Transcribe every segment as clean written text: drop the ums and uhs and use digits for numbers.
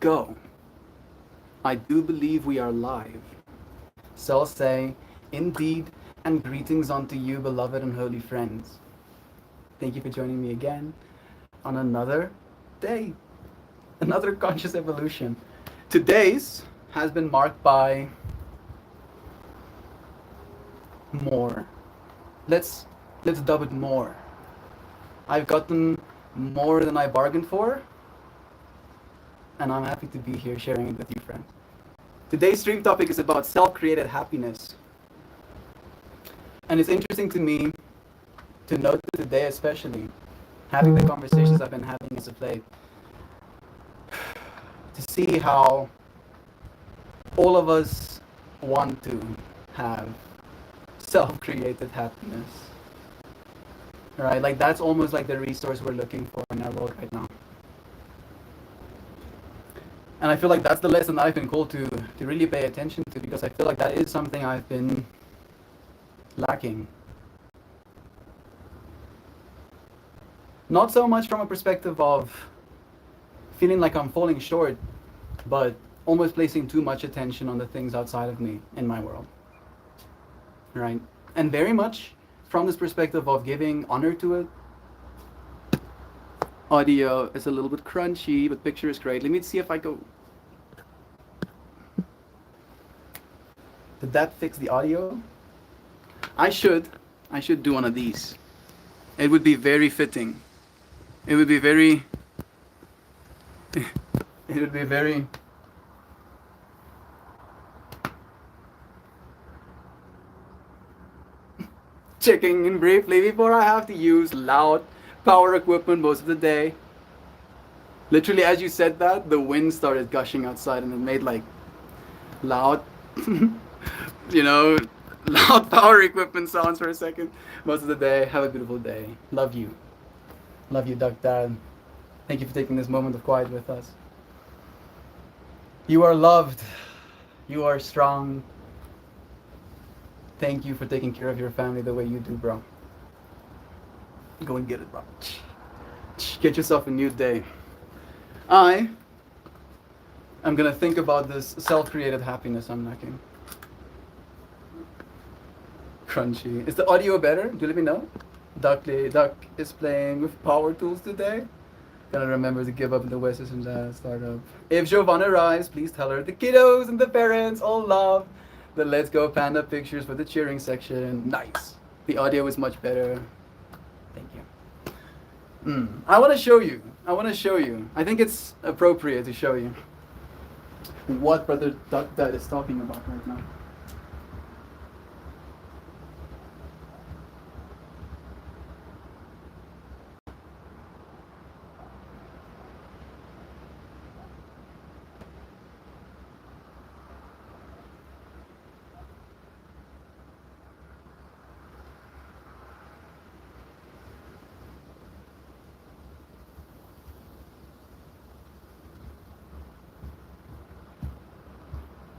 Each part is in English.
go. I do believe we are live. So say, indeed, and greetings unto you, beloved and holy friends. Thank you for joining me again on another day, another conscious evolution. Today's has been marked by more. Let's dub it more. I've gotten more than I bargained for, and I'm happy to be here sharing it with you, friend. Today's stream topic is about self-created happiness. And it's interesting to me to note today, especially, having the conversations I've been having as of late, to see how all of us want to have self-created happiness. Right? Like that's almost like the resource we're looking for in our world right now. And I feel like that's the lesson I've been called to really pay attention to, because I feel like that is something I've been lacking. Not so much from a perspective of feeling like I'm falling short, but almost placing too much attention on the things outside of me in my world. Right? And very much from this perspective of giving honor to it. Audio is a little bit crunchy, but picture is great. Let me see if I go. Did that fix the audio? I should do one of these. It would be very fitting. It would be very checking in briefly before I have to use loud power equipment most of the day. Literally, as you said that, the wind started gushing outside and it made like loud, loud power equipment sounds for a second most of the day. Have a beautiful day. Love you. Love you, Duck Dad. Thank you for taking this moment of quiet with us. You are loved. You are strong. Thank you for taking care of your family the way you do, bro. Go and get it, bro. Get yourself a new day. I am gonna think about this self-created happiness I'm lacking. Crunchy. Is the audio better? Do let me know. Duck is playing with power tools today. Gotta remember to give up the West Systems startup. If Giovanna arrives, please tell her the kiddos and the parents all love the Let's Go Panda pictures for the cheering section. Nice. The audio is much better. Thank you. I want to show you. I think it's appropriate to show you what Brother Duck Dad is talking about right now.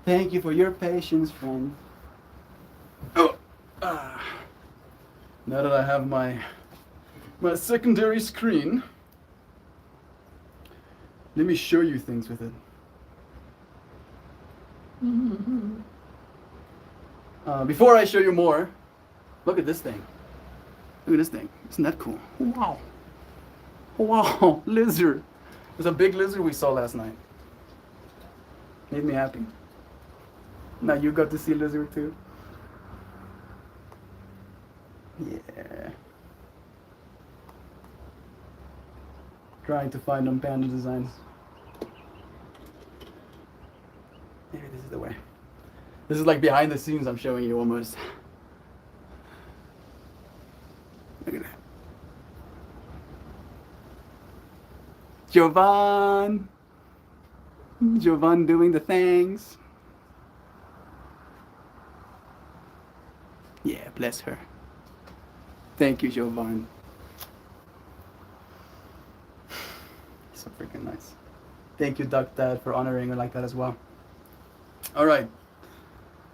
Thank you for your patience, friend. Oh, now that I have my secondary screen, let me show you things with it. Before I show you more, look at this thing. Look at this thing. Isn't that cool? Wow. Wow, lizard. There's a big lizard we saw last night. Made me happy. Now you got to see lizard too. Yeah. Trying to find them panda designs. Maybe this is the way. This is like behind the scenes I'm showing you almost. Look at that. Jovan doing the things. Yeah, bless her. Thank you, Jovan. So freaking nice. Thank you, Duck Dad, for honoring her like that as well. All right.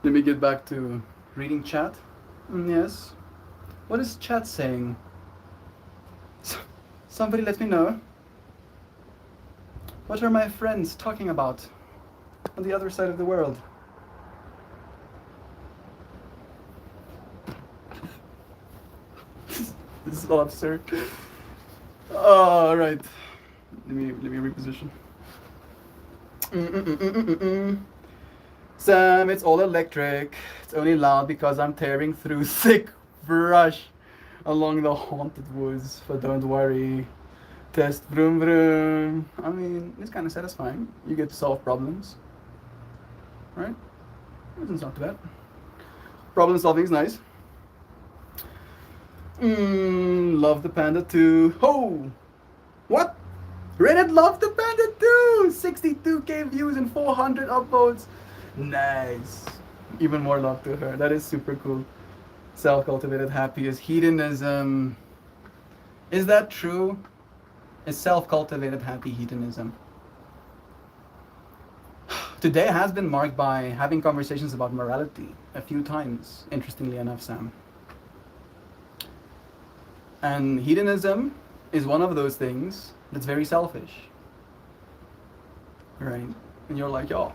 Let me get back to reading chat. Yes. What is chat saying? Somebody let me know. What are my friends talking about on the other side of the world? This is all absurd. All right. Let me reposition. Sam, it's all electric. It's only loud because I'm tearing through thick brush along the haunted woods. But don't worry. Test vroom vroom. I mean, it's kind of satisfying. You get to solve problems. Right? It's not too bad. Problem solving is nice. Love the panda too. Oh! What? Reddit loved the panda too! 62k views and 400 upvotes. Nice. Even more love to her. That is super cool. Self-cultivated happy is hedonism. Is that true? Is self-cultivated happy hedonism? Today has been marked by having conversations about morality a few times, interestingly enough, Sam. And hedonism is one of those things that's very selfish. Right? And you're like, yo,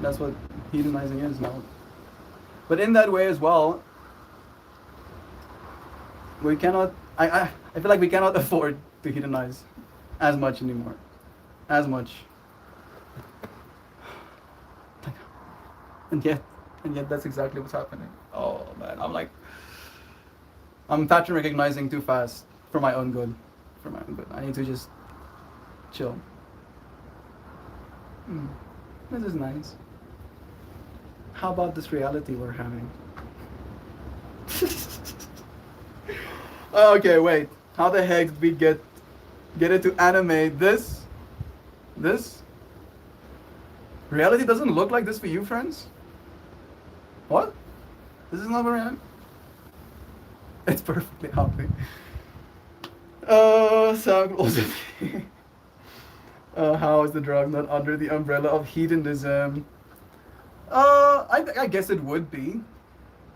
that's what hedonizing is now. But in that way as well, we cannot, I feel like we cannot afford to hedonize as much anymore. As much. And yet that's exactly what's happening. Oh man, I'm pattern recognizing too fast for my own good. For my own good. I need to just chill. This is nice. How about this reality we're having? Okay, wait. How the heck did we get it to animate this? This? Reality doesn't look like this for you, friends? What? This is not reality? It's perfectly healthy. Sound also. How is the drug not under the umbrella of hedonism? I guess it would be.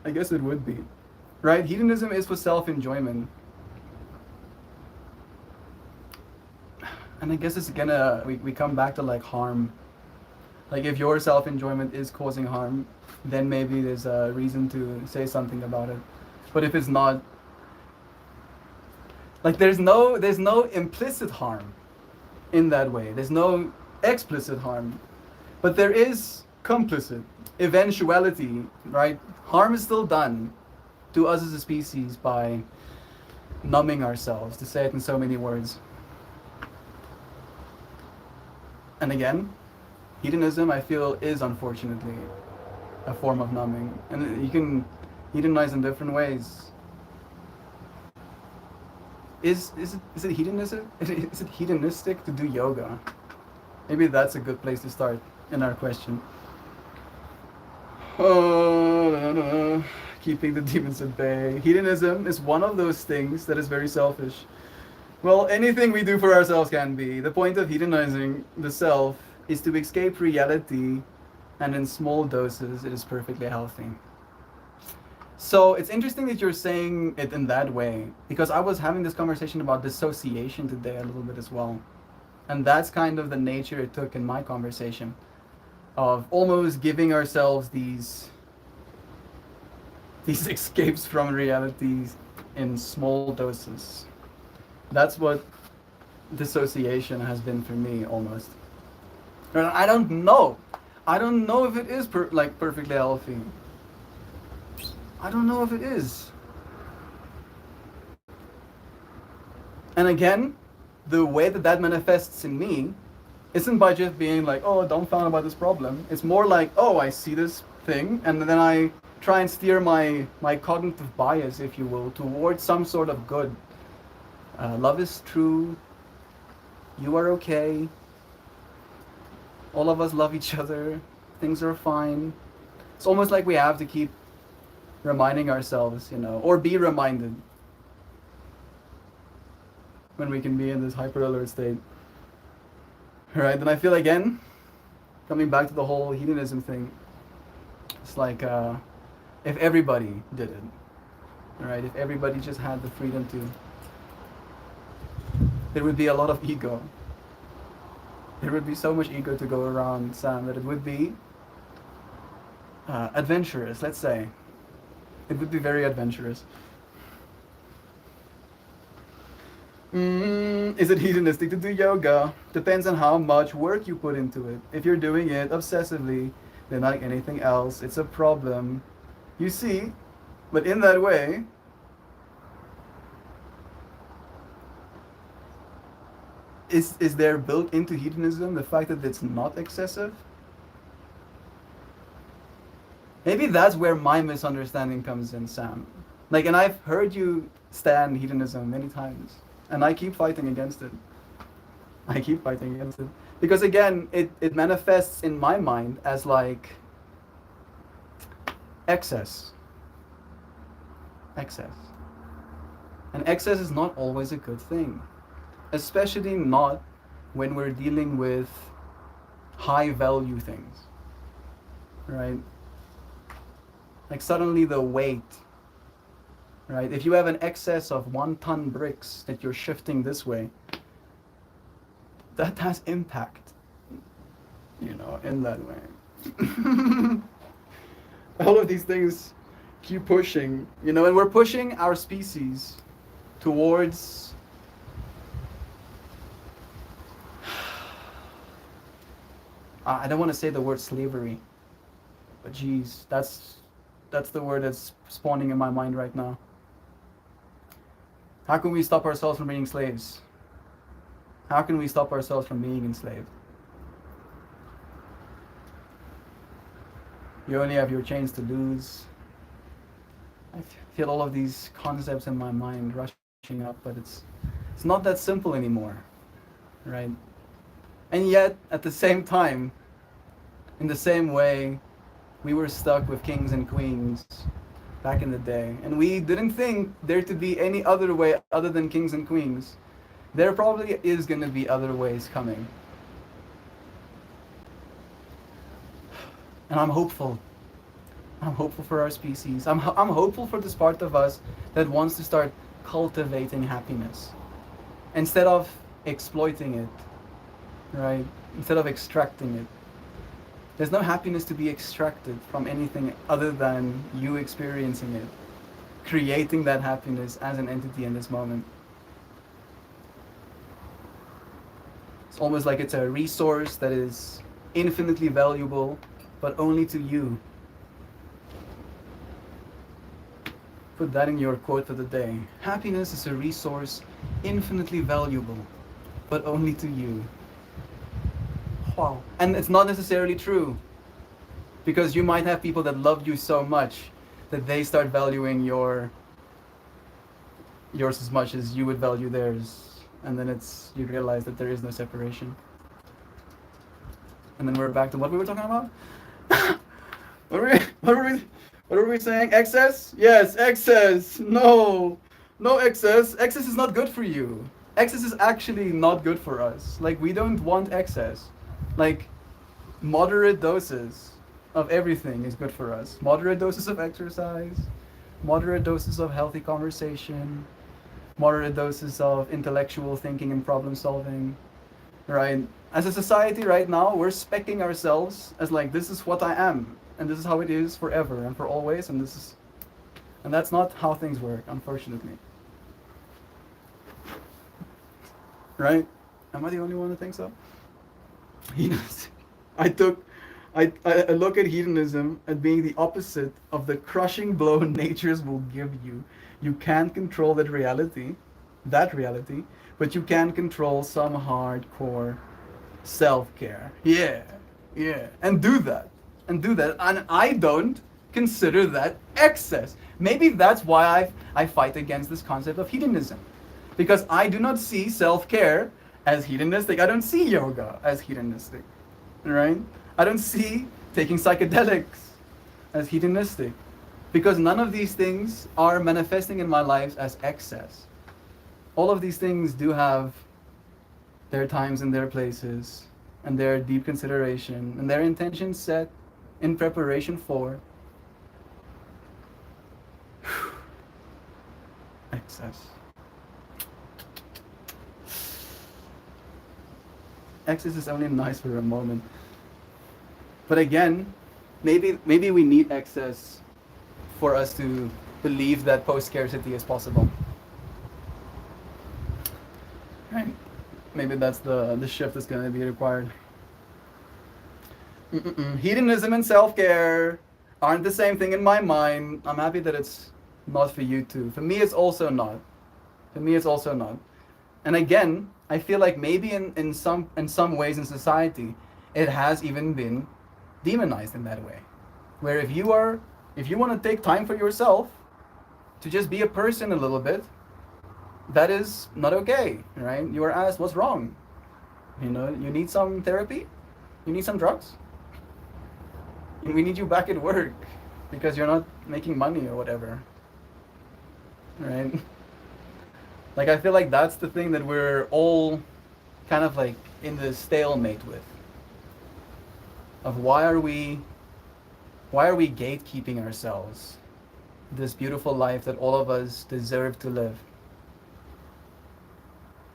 I guess it would be. Right? Hedonism is for self-enjoyment. And I guess it's gonna, we come back to like harm. Like if your self-enjoyment is causing harm, then maybe there's a reason to say something about it. But if it's not, like there's no implicit harm in that way. There's no explicit harm. But there is complicit eventuality, right? Harm is still done to us as a species by numbing ourselves, to say it in so many words. And again, hedonism, I feel, is unfortunately a form of numbing. And you can hedonize in different ways. Is it hedonism? Is it hedonistic to do yoga? Maybe that's a good place to start in our question. Keeping the demons at bay. Hedonism is one of those things that is very selfish. Well, anything we do for ourselves can be. The point of hedonizing the self is to escape reality, and in small doses, it is perfectly healthy. So it's interesting that you're saying it in that way, because I was having this conversation about dissociation today a little bit as well. And that's kind of the nature it took in my conversation, of almost giving ourselves these escapes from realities in small doses. That's what dissociation has been for me, almost. And I don't know if it is perfectly healthy. I don't know if it is. And again, the way that manifests in me isn't by just being like, oh, dumbfounded about this problem. It's more like, oh, I see this thing, and then I try and steer my cognitive bias, if you will, towards some sort of good. Love is true. You are okay. All of us love each other. Things are fine. It's almost like we have to keep reminding ourselves, or be reminded when we can be in this hyper alert state. Right? And I feel, again, coming back to the whole hedonism thing, it's like if everybody did it, right? If everybody just had the freedom to, there would be a lot of ego. There would be so much ego to go around, Sam, that it would be adventurous, let's say. It would be very adventurous. Is it hedonistic to do yoga? Depends on how much work you put into it. If you're doing it obsessively, then like anything else, it's a problem. You see, but in that way, is there built into hedonism the fact that it's not excessive? Maybe that's where my misunderstanding comes in, Sam. Like, and I've heard you stand hedonism many times, and I keep fighting against it. I keep fighting against it. Because again, it manifests in my mind as like excess. Excess. And excess is not always a good thing. Especially not when we're dealing with high value things. Right? Like suddenly the weight, right? If you have an excess of 1 ton bricks that you're shifting this way, that has impact, in that way. All of these things keep pushing, and we're pushing our species towards I don't want to say the word slavery, but geez, that's the word that's spawning in my mind right now. How can we stop ourselves from being slaves? How can we stop ourselves from being enslaved? You only have your chains to lose. I feel all of these concepts in my mind rushing up, but it's not that simple anymore, right? And yet, at the same time, in the same way, we were stuck with kings and queens back in the day, and we didn't think there to be any other way other than kings and queens. There probably is going to be other ways coming. And I'm hopeful. I'm hopeful for our species. I'm hopeful for this part of us that wants to start cultivating happiness instead of exploiting it, right? Instead of extracting it. There's no happiness to be extracted from anything other than you experiencing it, creating that happiness as an entity in this moment. It's almost like it's a resource that is infinitely valuable, but only to you. Put that in your quote for the day. Happiness is a resource infinitely valuable, but only to you. Wow. And it's not necessarily true, because you might have people that love you so much that they start valuing yours as much as you would value theirs, and then you realize that there is no separation. And then we're back to what we were talking about. what were we saying? Excess? Yes, excess. No excess. Excess is not good for you. Excess is actually not good for us. Like, we don't want excess. Like, moderate doses of everything is good for us. Moderate doses of exercise, moderate doses of healthy conversation, moderate doses of intellectual thinking and problem solving, right? As a society right now, we're speccing ourselves as like, this is what I am, and this is how it is forever and for always, and that's not how things work, unfortunately. Right? Am I the only one that thinks so? I look at hedonism as being the opposite of the crushing blow natures will give you. You can't control that reality, but you can control some hardcore self-care. Yeah. And do that. And I don't consider that excess. Maybe that's why I fight against this concept of hedonism. Because I do not see self-care as hedonistic. I don't see yoga as hedonistic, right? I don't see taking psychedelics as hedonistic, because none of these things are manifesting in my life as excess. All of these things do have their times and their places, and their deep consideration, and their intentions set in preparation for excess. Excess is only nice for a moment. But again, maybe we need excess for us to believe that post-scarcity is possible. Right? Maybe that's the shift that's going to be required. Hedonism and self-care aren't the same thing in my mind. I'm happy that it's not for you too. For me, it's also not. For me, it's also not. And again, I feel like maybe in some ways in society, it has even been demonized in that way, where if you want to take time for yourself to just be a person a little bit, that is not okay, right? You are asked, what's wrong? You know, you need some therapy, you need some drugs, we need you back at work because you're not making money or whatever, right? Like, I feel like that's the thing that we're all kind of like in the stalemate with, of why are we gatekeeping ourselves this beautiful life that all of us deserve to live.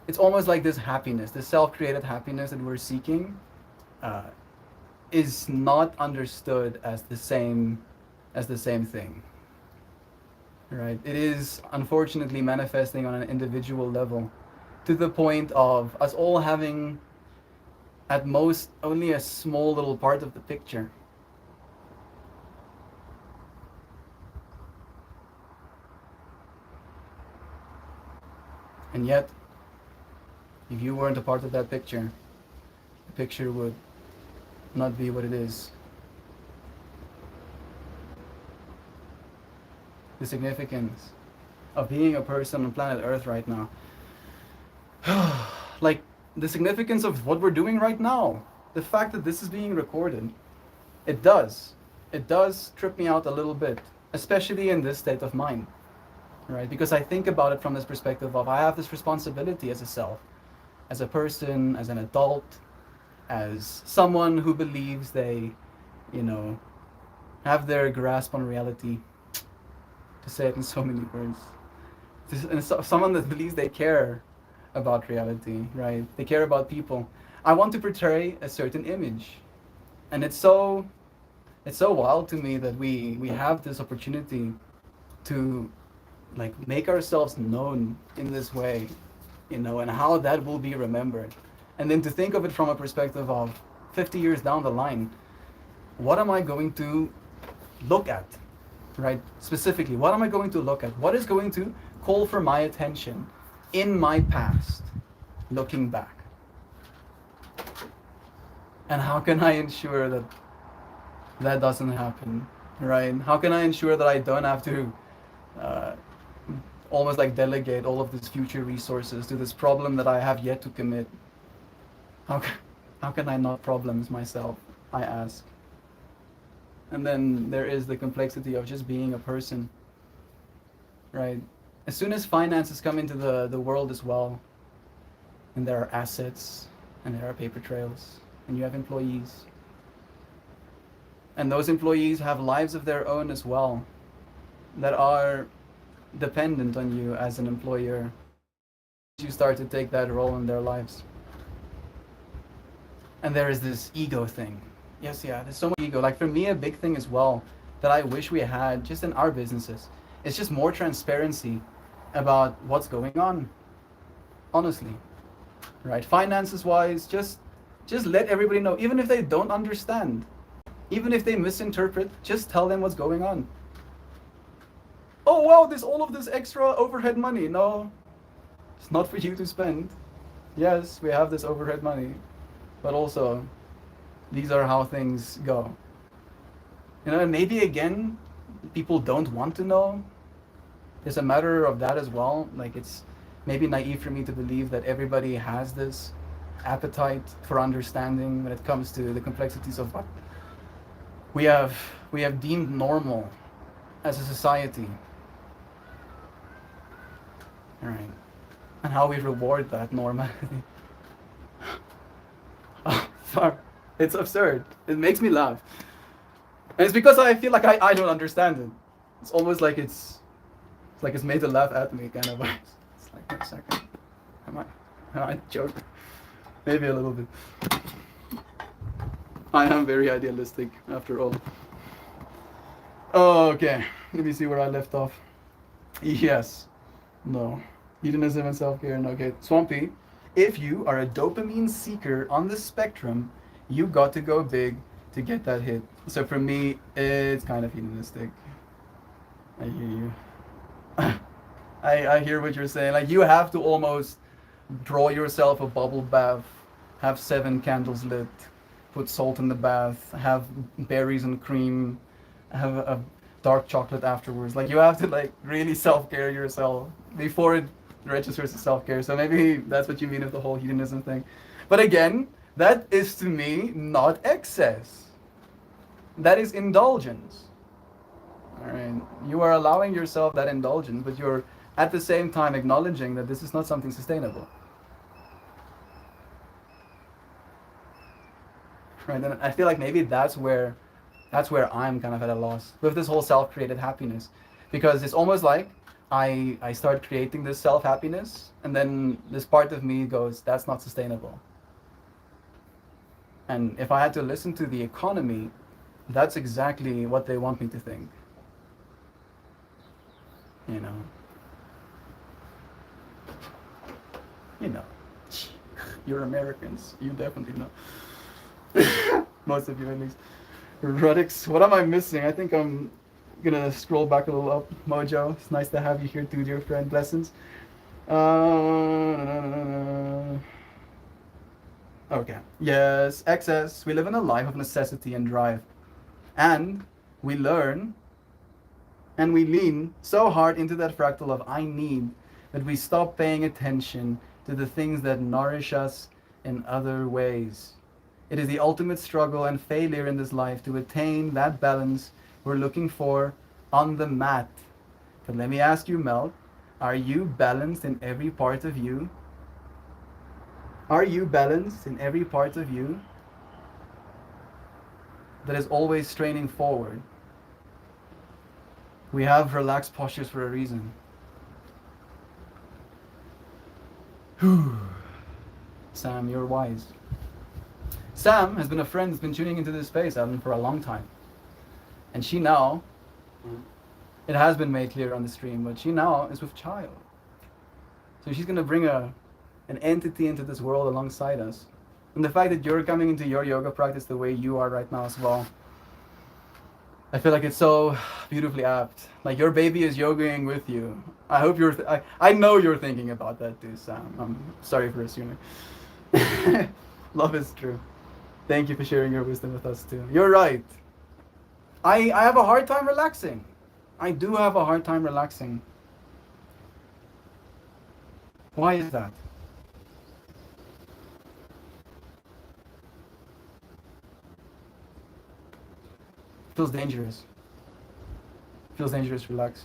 It's almost like this happiness, this self-created happiness that we're seeking, is not understood as the same thing, right? It is unfortunately manifesting on an individual level, to the point of us all having at most only a small little part of the picture. And yet, if you weren't a part of that picture, the picture would not be what it is. The significance of being a person on planet Earth right now. Like, the significance of what we're doing right now. The fact that this is being recorded. It does trip me out a little bit, especially in this state of mind, right? Because I think about it from this perspective of I have this responsibility as a self, as a person, as an adult, as someone who believes they, have their grasp on reality, to say it in so many words. And someone that believes they care about reality, right? They care about people. I want to portray a certain image. And it's so wild to me that we have this opportunity to make ourselves known in this way, and how that will be remembered. And then to think of it from a perspective of 50 years down the line, what am I going to look at, right? Specifically, what am I going to look at? What is going to call for my attention in my past, looking back? And how can I ensure that that doesn't happen, right? How can I ensure that I don't have to almost delegate all of these future resources to this problem that I have yet to commit? How can I not problems myself, I ask. And then there is the complexity of just being a person, right? As soon as finances come into the world as well, and there are assets, and there are paper trails, and you have employees, and those employees have lives of their own as well, that are dependent on you as an employer. You start to take that role in their lives. And there is this ego thing. Yes, yeah, there's so much ego. Like, for me, a big thing as well that I wish we had just in our businesses is just more transparency about what's going on. Honestly, right? Finances wise, just let everybody know, even if they don't understand, even if they misinterpret, just tell them what's going on. Oh wow, there's all of this extra overhead money. No, it's not for you to spend. Yes, we have this overhead money, but also these are how things go. And maybe again, people don't want to know. It's a matter of that as well. Like, it's maybe naive for me to believe that everybody has this appetite for understanding when it comes to the complexities of what we have deemed normal as a society. All right. And how we reward that normality. Oh, fuck. It's absurd. It makes me laugh. And it's because I feel like I don't understand it. It's almost like it's made to laugh at me, kind of. It's like, wait a second. Am I joking? Maybe a little bit. I am very idealistic, after all. Okay, let me see where I left off. Yes. No. Hedonism and self-care. No. Okay. Swampy, if you are a dopamine seeker on the spectrum, you got to go big to get that hit. So for me, it's kind of hedonistic. I hear you. I hear what you're saying. Like, you have to almost draw yourself a bubble bath, have 7 candles lit, put salt in the bath, have berries and cream, have a dark chocolate afterwards. Like, you have to like really self-care yourself before it registers as self-care. So maybe that's what you mean with the whole hedonism thing. But again, that is to me not excess. That is indulgence. All right, you are allowing yourself that indulgence, but you're at the same time acknowledging that this is not something sustainable. Right, and I feel like maybe that's where I'm kind of at a loss with this whole self-created happiness, because it's almost like I start creating this self-happiness, and then this part of me goes, that's not sustainable. And if I had to listen to the economy, that's exactly what they want me to think. You know. You know. You're Americans. You definitely know. Most of you, at least. Rudix, what am I missing? I think I'm gonna scroll back a little up. Mojo, it's nice to have you here too, dear friend. Blessings. Okay. Yes, excess. We live in a life of necessity and drive. And we learn and we lean so hard into that fractal of I need that we stop paying attention to the things that nourish us in other ways. It is the ultimate struggle and failure in this life to attain that balance we're looking for on the mat. But let me ask you, Mel, are you balanced in every part of you? Are you balanced in every part of you that is always straining forward? We have relaxed postures for a reason. Sam, you're wise. Sam has been a friend that's been tuning into this space, Alan, for a long time. And she now, it has been made clear on the stream, but she now is with child. So she's going to bring an entity into this world alongside us. And the fact that you're coming into your yoga practice the way you are right now as well, I feel like it's so beautifully apt. Like, your baby is yogaing with you. I hope you're, I know you're thinking about that too, Sam. I'm sorry for assuming. Love is true. Thank you for sharing your wisdom with us too. You're right. I have a hard time relaxing. I do have a hard time relaxing. Why is that? Feels dangerous. Feels dangerous to relax.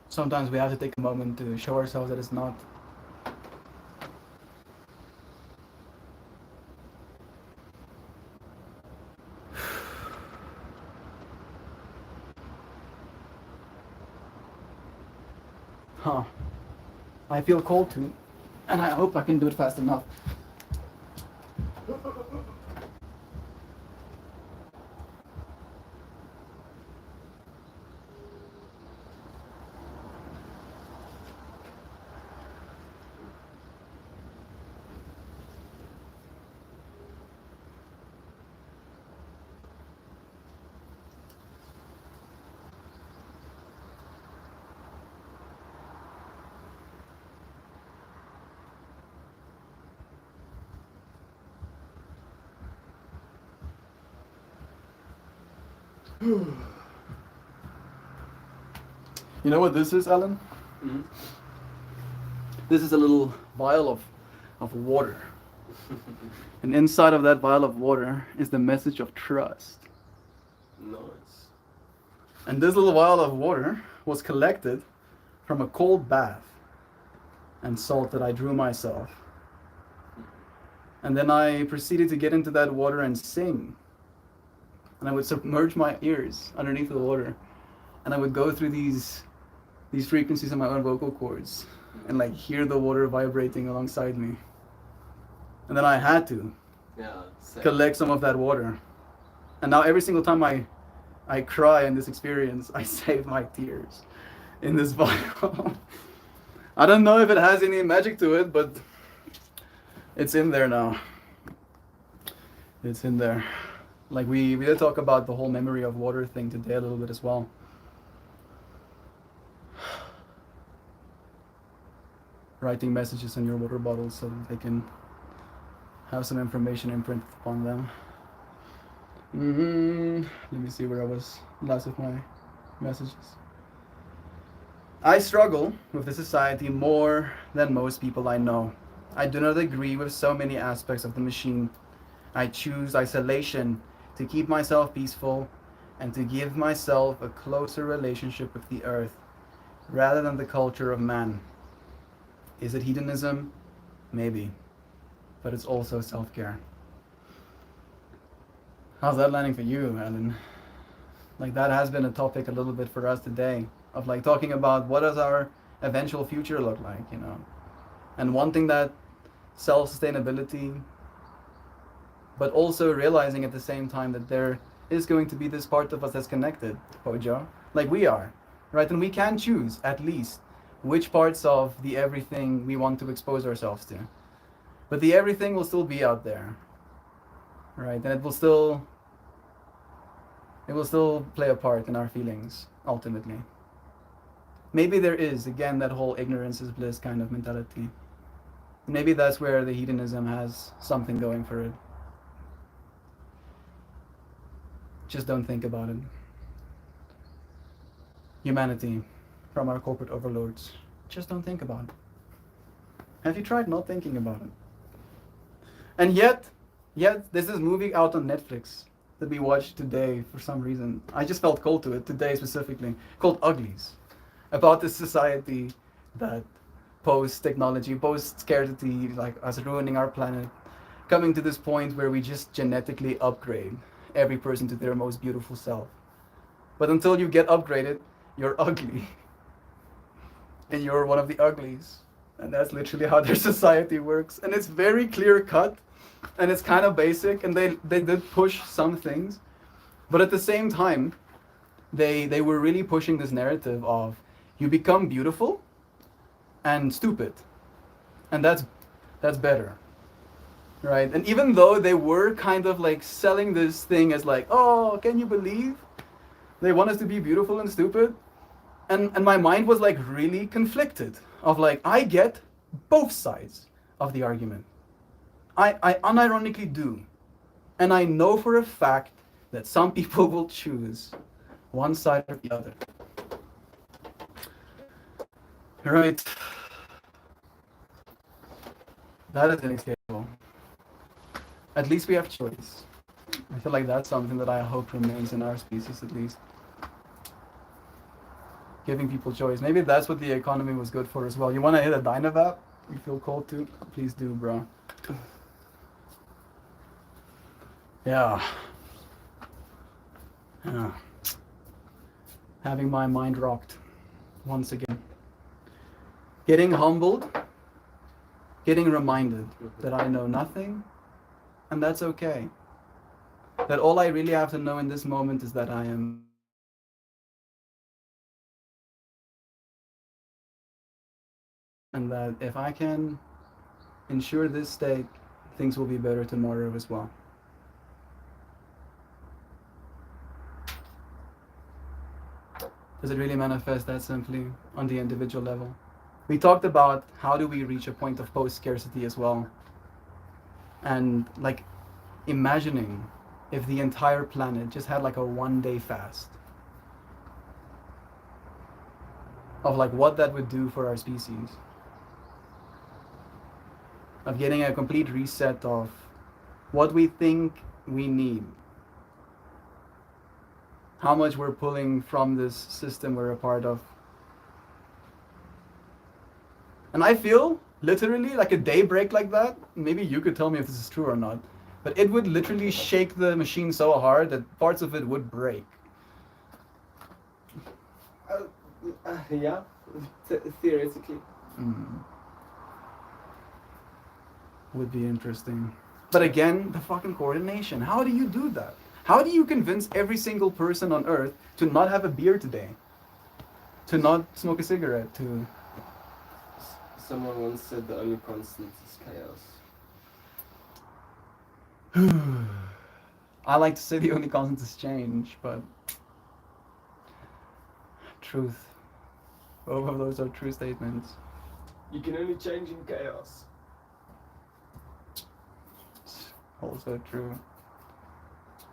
Sometimes we have to take a moment to show ourselves that it's not. Huh. I feel cold too, and I hope I can do it fast enough. You know what this is, Alan? Mm-hmm. This is a little vial of water. And inside of that vial of water is the message of trust. Nice. And this little vial of water was collected from a cold bath and salt that I drew myself. And then I proceeded to get into that water and sing. And I would submerge my ears underneath the water. And I would go through these frequencies on my own vocal cords and like hear the water vibrating alongside me. And then I had to collect some of that water. And now every single time I cry in this experience, I save my tears in this vial. I don't know if it has any magic to it, but it's in there now. It's in there. Like we did talk about the whole memory of water thing today a little bit as well. Writing messages on your water bottles so that they can have some information imprinted upon them. Let me see where I was last of my messages. I struggle with the society more than most people I know. I do not agree with so many aspects of the machine. I choose isolation to keep myself peaceful and to give myself a closer relationship with the earth rather than the culture of man. Is it hedonism? Maybe. But it's also self-care. How's that landing for you, Ellen? Like that has been a topic a little bit for us today, of like talking about what does our eventual future look like, you know, and wanting that self-sustainability, but also realizing at the same time that there is going to be this part of us that's connected, Hojo, like we are, right? And we can choose at least which parts of the everything we want to expose ourselves to. But the everything will still be out there, right? And it will still play a part in our feelings, ultimately. Maybe there is, again, that whole ignorance is bliss kind of mentality. Maybe that's where the hedonism has something going for it. Just don't think about it. Humanity, from our corporate overlords, just don't think about it. Have you tried not thinking about it? And yet, there's this movie out on Netflix that we watched today for some reason. I just felt called to it today specifically, called Uglies, about this society that post-technology, post-scarcity, like us ruining our planet, coming to this point where we just genetically upgrade every person to their most beautiful self. But until you get upgraded, you're ugly. And you're one of the uglies. And that's literally how their society works. And it's very clear cut. And it's kind of basic. And they did push some things. But at the same time, they were really pushing this narrative of you become beautiful and stupid. And that's better. Right? And even though they were kind of like selling this thing as like, oh, can you believe? They want us to be beautiful and stupid. And my mind was like really conflicted of like, I get both sides of the argument. I unironically do. And I know for a fact that some people will choose one side or the other. Right. That is inescapable. At least we have choice. I feel like that's something that I hope remains in our species at least. Giving people choice. Maybe that's what the economy was good for as well. You want to hit a Dynavap? You feel called to? Please do, bro. Yeah. Having my mind rocked once again. Getting humbled. Getting reminded that I know nothing. And that's okay. That all I really have to know in this moment is that I am and that if I can ensure this state, things will be better tomorrow as well. Does it really manifest that simply on the individual level? We talked about how do we reach a point of post-scarcity as well. And like imagining if the entire planet just had like a one-day fast of like what that would do for our species. Of getting a complete reset of what we think we need. How much we're pulling from this system we're a part of. And I feel literally like a daybreak like that. Maybe you could tell me if this is true or not. But it would literally shake the machine so hard that parts of it would break. Yeah, theoretically. Would be interesting. But again, the fucking coordination. How do you do that? How do you convince every single person on earth to not have a beer today? To not smoke a cigarette? To Someone once said the only constant is chaos. I like to say the only constant is change, but truth. Both of those are true statements. You can only change in chaos. Also true.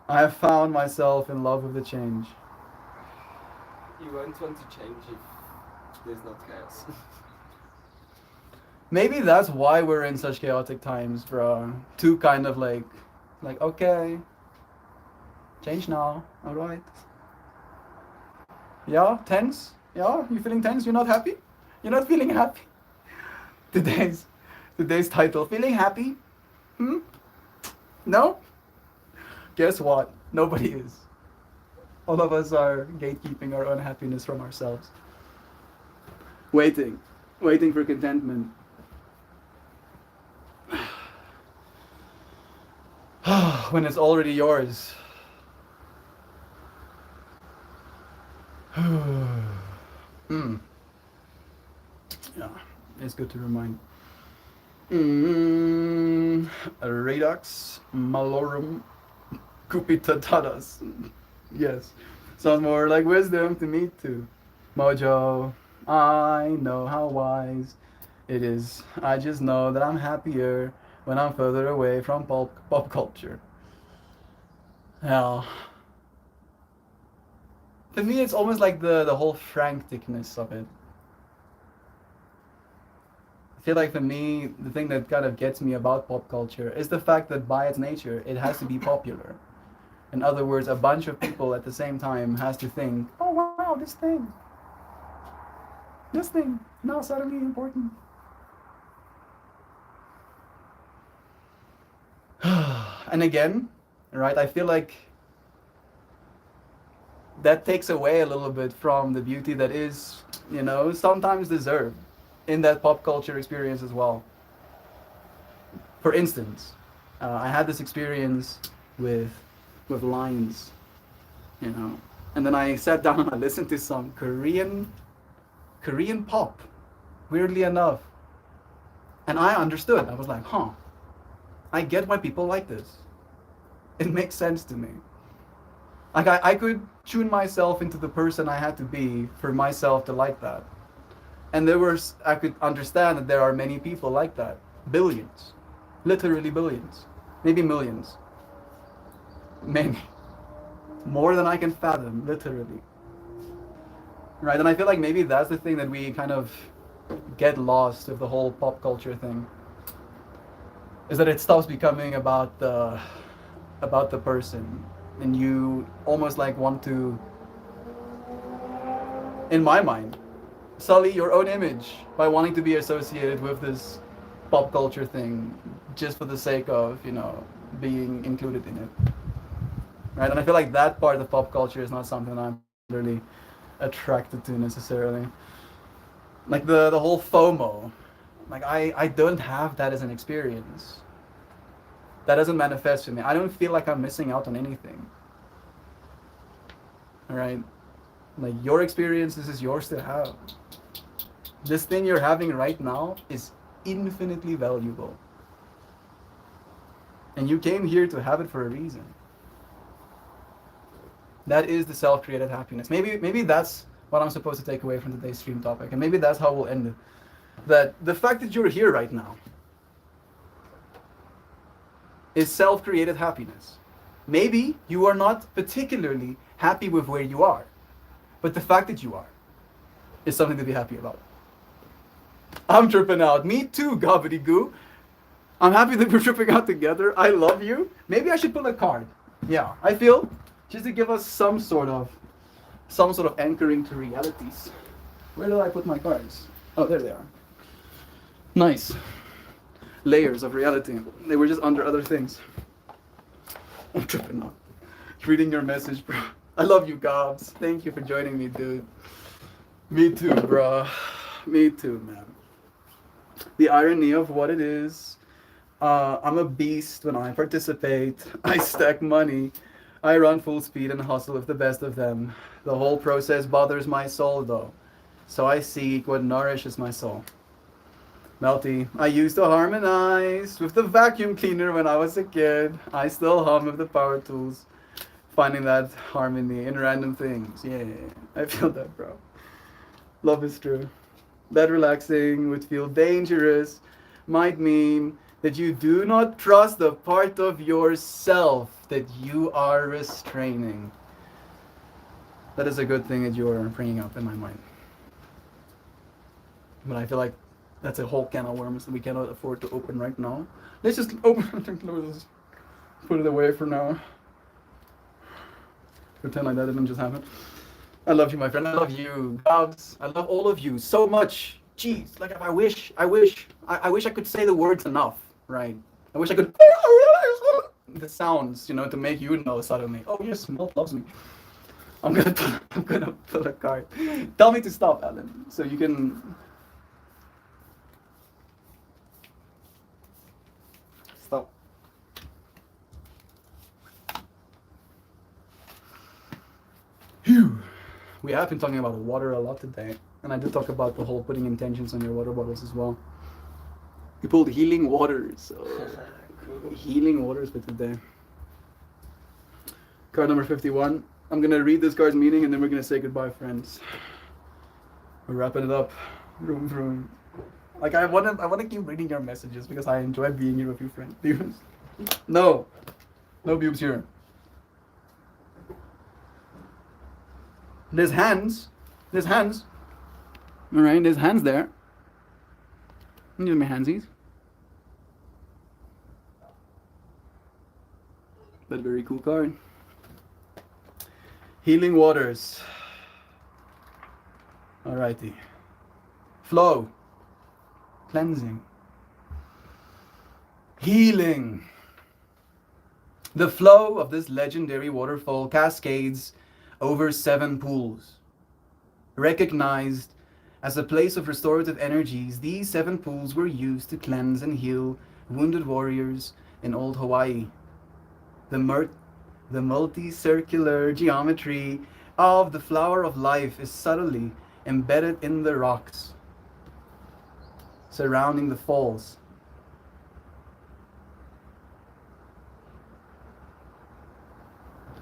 I have found myself in love with the change. You won't want to change if there's not chaos. Maybe that's why we're in such chaotic times, bro. To kind of like, okay, change now, alright. Yeah, tense? Yeah, you feeling tense? You're not happy? You're not feeling happy? Today's title, feeling happy? No? Guess what? Nobody is. All of us are gatekeeping our unhappiness from ourselves. Waiting for contentment. When it's already yours. Yeah, it's good to remind. Redux malorum cupitatadas. Yes, sounds more like wisdom to me too. Mojo, I know how wise it is. I just know that I'm happier when I'm further away from pop culture. Yeah. To me, it's almost like the whole franticness of it. I feel like for me, the thing that kind of gets me about pop culture is the fact that by its nature, it has to be popular. In other words, a bunch of people at the same time has to think, oh wow, this thing now suddenly important. And again, right, I feel like that takes away a little bit from the beauty that is, sometimes deserved in that pop culture experience as well. For instance, I had this experience with Lines, and then I sat down and I listened to some Korean pop, weirdly enough, and I understood. I was like, I get why people like this. It makes sense to me. Like I could tune myself into the person I had to be for myself to like that. And I could understand that there are many people like that. Billions. Literally billions. Maybe millions. Many. More than I can fathom, literally. Right, and I feel like maybe that's the thing that we kind of get lost with the whole pop culture thing. Is that it stops becoming about the person. And you almost like want to, in my mind, sully your own image by wanting to be associated with this pop culture thing just for the sake of, being included in it. Right? And I feel like that part of pop culture is not something I'm really attracted to necessarily. Like the whole FOMO. Like I don't have that as an experience. That doesn't manifest in me. I don't feel like I'm missing out on anything. Alright? Like your experience, this is yours to have. This thing you're having right now is infinitely valuable. And you came here to have it for a reason. That is the self-created happiness. Maybe that's what I'm supposed to take away from today's stream topic. And maybe that's how we'll end it. That the fact that you're here right now is self-created happiness. Maybe you are not particularly happy with where you are, but the fact that you are is something to be happy about. I'm tripping out. Me too, gobbledygoo. I'm happy that we're tripping out together. I love you. Maybe I should pull a card. Yeah, I feel just to give us some sort of anchoring to realities. Where did I put my cards? Oh, there they are. Nice. Layers of reality. They were just under other things. I'm tripping now. Reading your message, bro. I love you, Gobs. Thank you for joining me, dude. Me too, bro. Me too, man. The irony of what it is. I'm a beast when I participate. I stack money. I run full speed and hustle with the best of them. The whole process bothers my soul, though. So I seek what nourishes my soul. Melty, I used to harmonize with the vacuum cleaner when I was a kid. I still hum with the power tools, finding that harmony in random things. Yeah, I feel that, bro. Love is true. That relaxing would feel dangerous might mean that you do not trust the part of yourself that you are restraining. That is a good thing that you are bringing up in my mind. But I feel like that's a whole can of worms that we cannot afford to open right now. Let's just open and close this. Put it away for now. Pretend like that didn't just happen. I love you, my friend. I love you, Gobs. I love all of you so much. Jeez, like I wish I could say the words enough, right? I wish I could the sounds, to make you know suddenly. Oh yes, Mel loves me. I'm gonna pull a card. Tell me to stop, Alan, so you can. Stop. Phew. We have been talking about water a lot today, and I did talk about the whole putting intentions on your water bottles as well. We pulled healing waters. Cool. Healing waters for today. Card number 51. I'm gonna read this card's meaning and then we're gonna say goodbye, friends. We're wrapping it up. Vroom vroom. Like I wanna keep reading your messages because I enjoy being here with you, friends. No. No boobs here. There's hands. There's hands. Alright, there's hands there. These are my handsies. But very cool card. Healing waters. Alrighty. Flow. Cleansing. Healing. The flow of this legendary waterfall cascades over 7 pools. Recognized as a place of restorative energies, these 7 pools were used to cleanse and heal wounded warriors in old Hawaii. The multi-circular geometry of the flower of life is subtly embedded in the rocks surrounding the falls.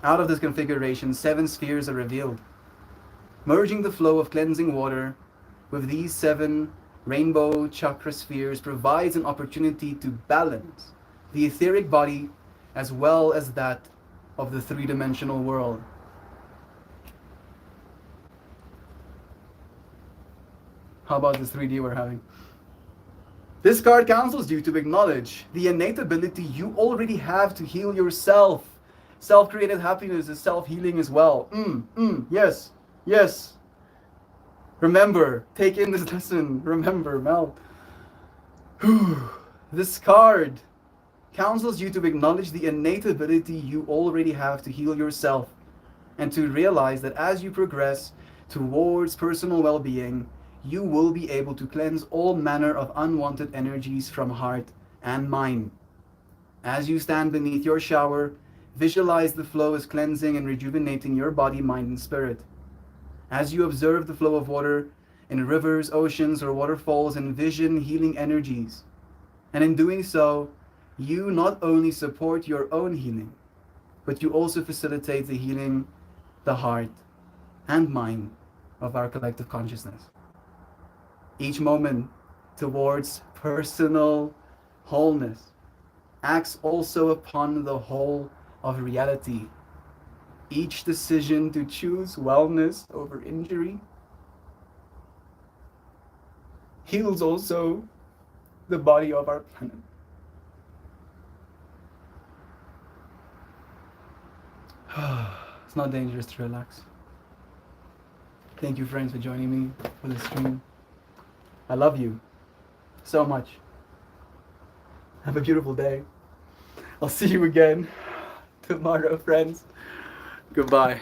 Out of this configuration, 7 spheres are revealed. Merging the flow of cleansing water with these 7 rainbow chakra spheres provides an opportunity to balance the etheric body as well as that of the 3-dimensional world. How about this 3D we're having? This card counsels you to acknowledge the innate ability you already have to heal yourself. Self-created happiness is self-healing as well. Yes, yes. Remember, take in this lesson. Remember, Mel. This card counsels you to acknowledge the innate ability you already have to heal yourself and to realize that as you progress towards personal well-being, you will be able to cleanse all manner of unwanted energies from heart and mind. As you stand beneath your shower, visualize the flow as cleansing and rejuvenating your body, mind, and spirit. As you observe the flow of water in rivers, oceans, or waterfalls, envision healing energies. And in doing so, you not only support your own healing, but you also facilitate the healing, the heart, and mind of our collective consciousness. Each moment towards personal wholeness acts also upon the whole of reality. Each decision to choose wellness over injury heals also the body of our planet. It's not dangerous to relax. Thank you, friends, for joining me for this stream. I love you. so much. Have a beautiful day. I'll see you again tomorrow, friends. Goodbye.